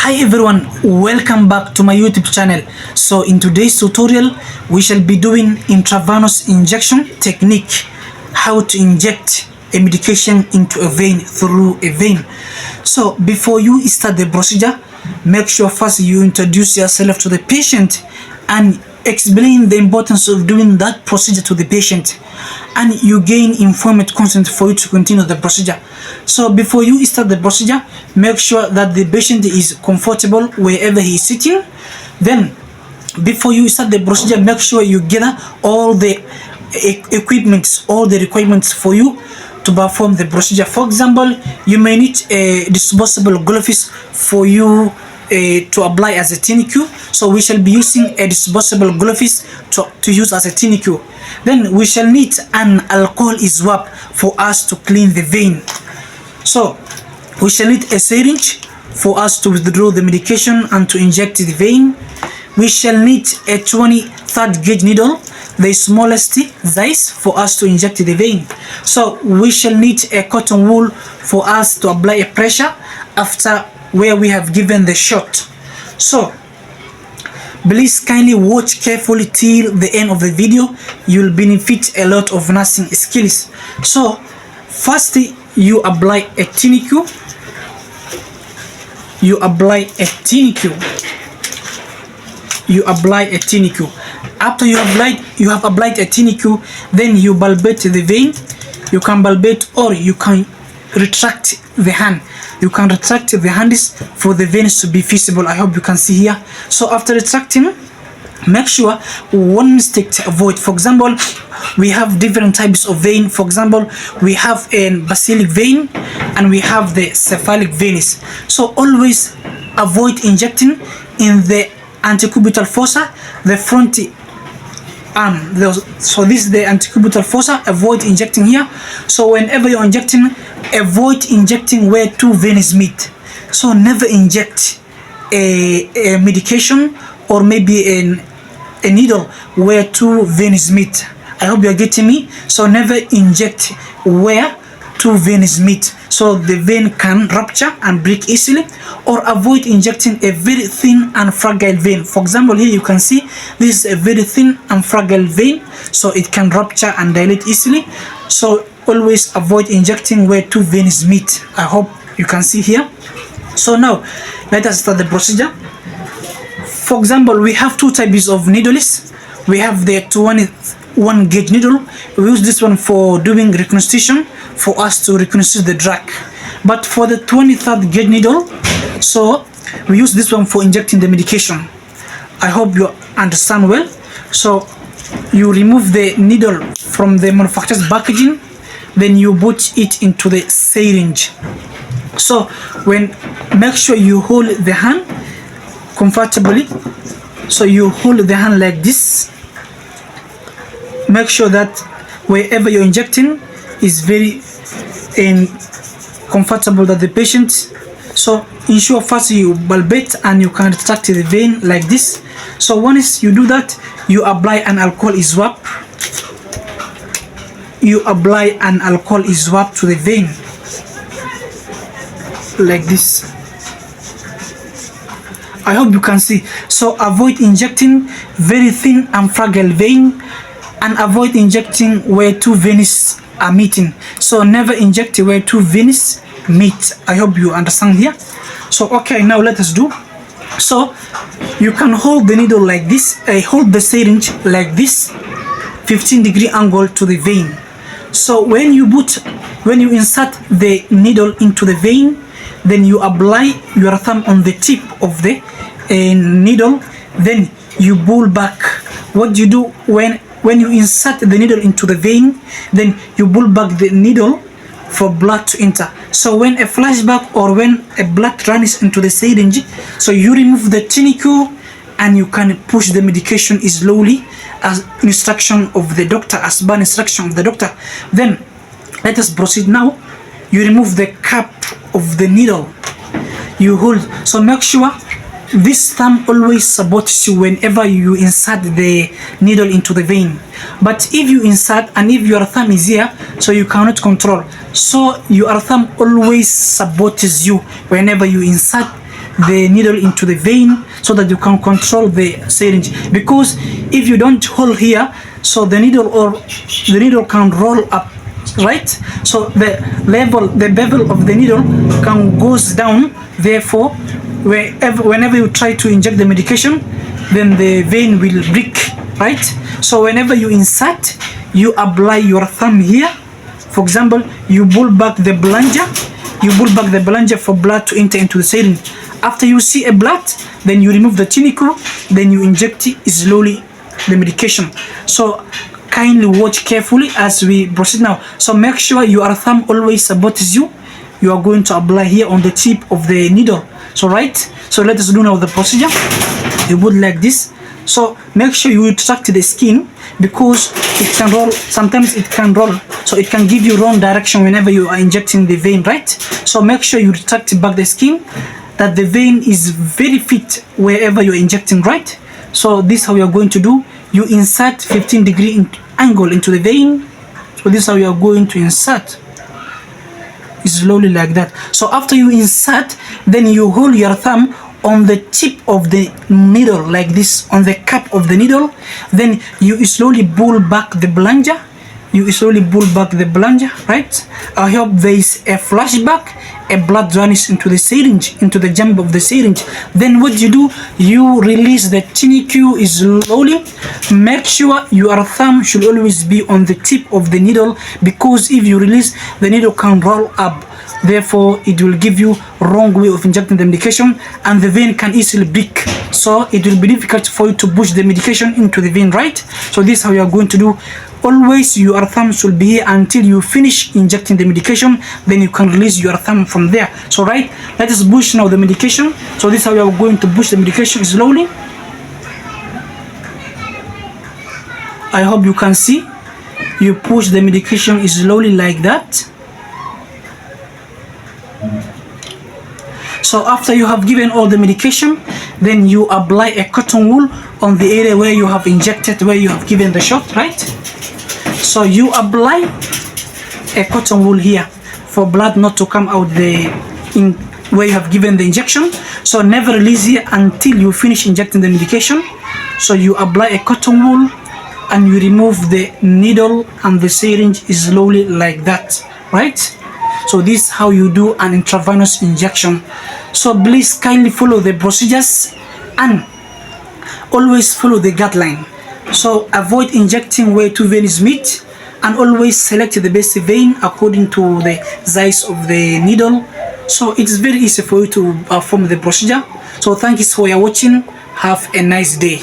Hi everyone, welcome back to my YouTube channel. So in today's tutorial we shall be doing intravenous injection technique, how to inject a medication into a vein through a vein. So before you start the procedure, make sure first you introduce yourself to the patient and explain the importance of doing that procedure to the patient, and you gain informed consent for you to continue the procedure. So before you start the procedure, make sure that the patient is comfortable wherever he is sitting. Then before you start the procedure, make sure you gather all the equipments, all the requirements for you to perform the procedure. For example, you may need a disposable gloves for you to apply as a TNQ. So we shall be using a disposable gloves to use as a TNQ. Then we shall need an alcohol swab for us to clean the vein. So we shall need a syringe for us to withdraw the medication and to inject the vein. We shall need a 23rd gauge needle, the smallest size, for us to inject the vein. So we shall need a cotton wool for us to apply a pressure after where we have given the shot. So please kindly watch carefully till the end of the video. You will benefit a lot of nursing skills. So first you apply a TNQ. You apply a TNQ. After you have applied a TNQ, then you palpate the vein. You can palpate or you can retract the hand. You can retract the hands for the veins to be visible. I hope you can see here. So after retracting, make sure one mistake to avoid. For example, we have different types of vein. For example, we have a basilic vein and we have the cephalic veins. So always avoid injecting in the antecubital fossa, the front arm. So this is the antecubital fossa. Avoid injecting here. So whenever you're injecting, avoid injecting where two veins meet. So never inject a medication or maybe a needle where two veins meet. I hope you're getting me. So never inject where two veins meet, so the vein can rupture and break easily. Or avoid injecting a very thin and fragile vein. For example, here you can see this is a very thin and fragile vein, so it can rupture and dilate easily. So always avoid injecting where two veins meet. I hope you can see here. So now let us start the procedure. For example, we have two types of needles. We have the 21 gauge needle. We use this one for doing reconstitution, for us to reconstitute the drug. But for the 23rd gauge needle, so we use this one for injecting the medication. I hope you understand well. So you remove the needle from the manufacturer's packaging, then you put it into the syringe. So make sure you hold the hand comfortably. So you hold the hand like this. Make sure that wherever you're injecting is very comfortable, that the patient. So ensure first you palpate and you can retract the vein like this. So once you do that, you apply an alcohol swab. You apply an alcohol swab to the vein like this. I hope you can see. So avoid injecting very thin and fragile vein, and avoid injecting where two veins are meeting. So never inject where two veins meet. I hope you understand here. So okay, now let us do. So you can hold the needle like this. Hold the syringe like this, 15-degree angle to the vein. So when you insert the needle into the vein, then you apply your thumb on the tip of the needle, then you pull back. What you do when you insert the needle into the vein, then you pull back the needle for blood to enter. So when a flashback or when a blood runs into the syringe, so you remove the TNQ and you can push the medication slowly as instruction of the doctor, as per instruction of the doctor. Then let us proceed now. You remove the cap of the needle. You hold. So make sure this thumb always supports you whenever you insert the needle into the vein. But if you insert and if your thumb is here, so you cannot control. So your thumb always supports you whenever you insert the needle into the vein so that you can control the syringe. Because if you don't hold here, so the needle can roll up, right? So the bevel of the needle can goes down. Therefore, whenever you try to inject the medication, then the vein will break, right? So whenever you insert, you apply your thumb here. For example, you pull back the plunger for blood to enter into the syringe. After you see a blood, then you remove the tinicle, then you inject slowly the medication. So kindly watch carefully as we proceed now. So make sure your thumb always supports you. You are going to apply here on the tip of the needle. So right, so let us do now the procedure. You put like this. So make sure you retract the skin, because it can roll. Sometimes it can roll, so it can give you wrong direction whenever you are injecting the vein, right? So make sure you retract back the skin, that the vein is very fit wherever you're injecting, right? So this is how you're going to do. You insert 15-degree angle into the vein. So this is how you are going to insert, slowly like that. So after you insert, then you hold your thumb on the tip of the needle like this, on the cap of the needle. Then you slowly pull back the plunger. Right? I hope there is a flashback, a blood runs into the syringe, into the jump of the syringe. Then what you do, you release the tinicle slowly. Make sure your thumb should always be on the tip of the needle, because if you release, the needle can roll up. Therefore, it will give you wrong way of injecting the medication, and the vein can easily break. So it will be difficult for you to push the medication into the vein, right? So this is how you are going to do. Always your thumb should be here until you finish injecting the medication. Then you can release your thumb from there. So right, let us push now the medication. So this is how you are going to push the medication slowly. I hope you can see. You push the medication slowly like that. So after you have given all the medication, then you apply a cotton wool on the area where you have injected, where you have given the shot, right? So you apply a cotton wool here for blood not to come out where you have given the injection. So never release here until you finish injecting the medication. So you apply a cotton wool and you remove the needle and the syringe slowly like that, right? So this is how you do an intravenous injection. So please kindly follow the procedures and always follow the guideline. So avoid injecting where two veins meet, and always select the best vein according to the size of the needle. So it's very easy for you to perform the procedure. So thank you for your watching. Have a nice day.